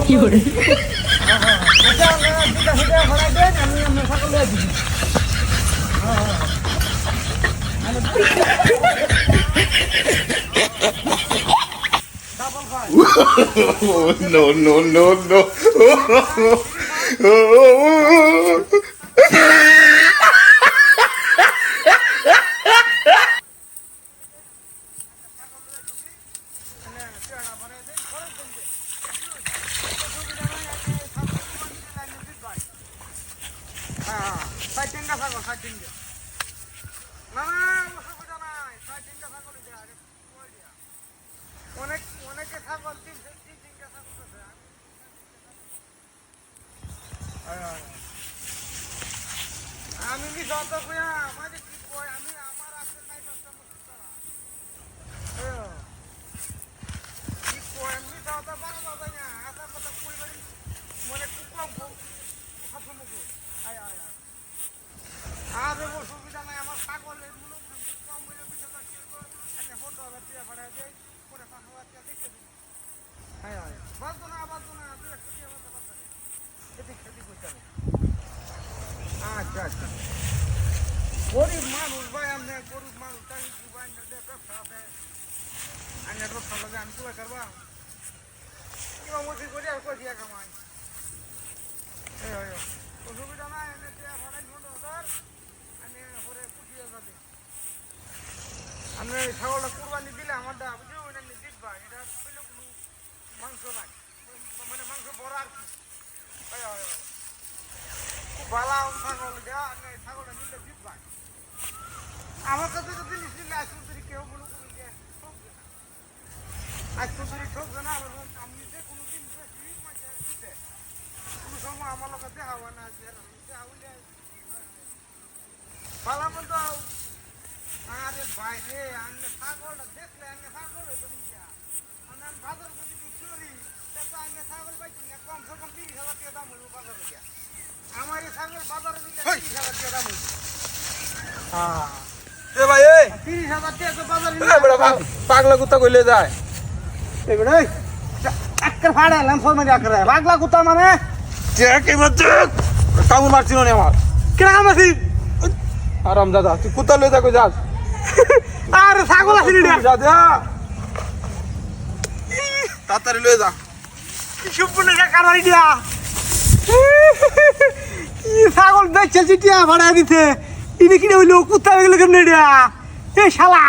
কি করে no, no, no, no. আমি কি যত কইয়া আমাদের কি কই আমি আমার আছে নাই পাঁচটা মুখ করা কি কই আমি যত বড় বাবা না আটা কথা কই বাড়ি মনে কি কম কথা মুখ আয় আয় আয় আরে ও সুবিধা নাই আমার ছাগলের মুলো কম হইলে বিষয়টা কি করব আমি ফোন দাও দিয়া ফাড়া দেই পরে 5000 টাকা দিতে দিই আয় আয় বাজতো না তুই একটু দিয়ে বলতে পারছিস এদিক সেদিক কইতে আচ্ছা আচ্ছা গরিব মানুষ ভাই আমি গরিব মানুষ তাই জীবন ব্যবসা আছে আমি ব্যবসা লাগে আমি তুলে করবা কিবা মুখি করি আর কই দিয়া কামাই অসুবিধা নাই এনে দিয়া ভাড়াই 5000 আমি পরে পুটিয়ে যাবে আমি ছাগলটা কুরবানি দিলে আমারটা বুঝি ওই আমি দিবা এটা কইলো কোনো মাংস নাই মানে মাংস বড় আর কি বালা ছাগল দেয়া আমি ছাগলটা নিলে দিবা আমার কাছে যদি নিলে আসলে কেউ মনে করি যে ঠকবে না আসলে ঠকবে না আমি যে কোনো দিন দিতে কোনো সময় আমার লোক দেখা হয় না যে দেখা হইলে ভালো মতো আরে বাইরে আনলে ছাগলটা দেখলে আনলে ছাগল হয়ে আমি বাজার যদি বিক্রি করি তাতে আনলে ছাগল পাইছি না কমসে কম 30,000 টাকা দাম হইব বাজারে গিয়া আমার এই ছাগল বাজারে দিলে 30,000 টাকা দাম হইব হ্যাঁ এ ভাই এই 30,000 টাকা বাজারে নিয়ে বড় পাগলা কুত্তা কইলে যায় এই বড় একটা ফাড়া লাম ফল মারি করে পাগলা কুত্তা মানে যে কি মতে কামু মারছিল না আমার কেন মারছি আরাম দাদা তুই কুত্তা লয়ে যা কই যাস আরে ছাগল আছে রে যা যা তাড়াতাড়ি লয়ে যা কি সম্পূর্ণ কারবারি দিয়া কি ছাগল বেচে চিটিয়া ভাড়া দিতে ইনি কিনে হইলো কুত্তা হইলো কেমনে রে এ শালা